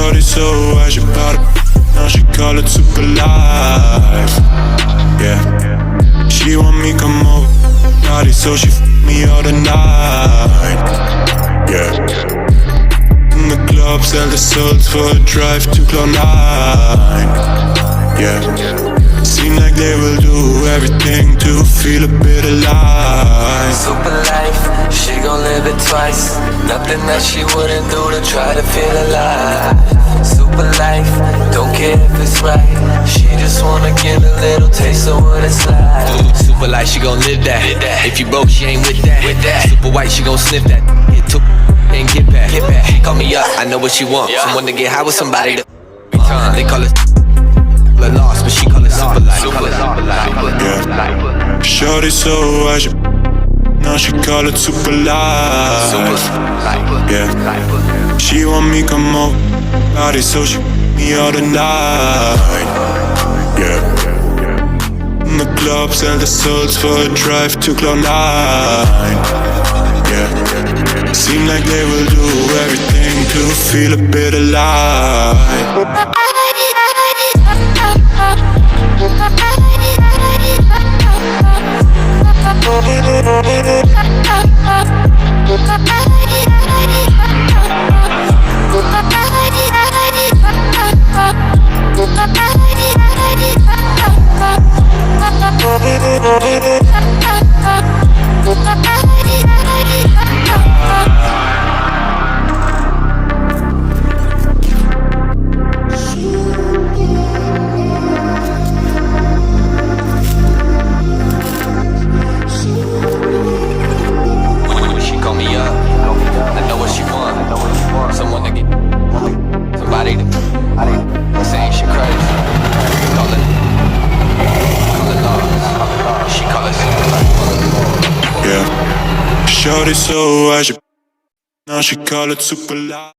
Shorty so high, she bout it. Now she call it super life. Yeah. She want me come over party, so she f*** me all the night. Yeah. In the club, sell the souls for a drive to Cloud9. Yeah. Seem like they will do everything to feel a bit alive. Super life, she gon' live it twice. Nothing that she wouldn't do to try to feel alive. Super life, don't care if it's right. She just wanna get a little taste of what it's like. Super life, she gon' live that. If you broke, she ain't with that. Super white, she gon' sniff that. Hit to and get back. She call me up, I know what she want. Someone to get high with somebody to they call it lost, but she call it super life. Yeah. Shorty so high, she now she call it super life. Yeah. She want me come over party, so she me all the night. Yeah. In the club, sell the souls for a drive to Cloud9. Yeah. Seem like they will do everything to feel a bit alive. Shorty so high, now she call it super light.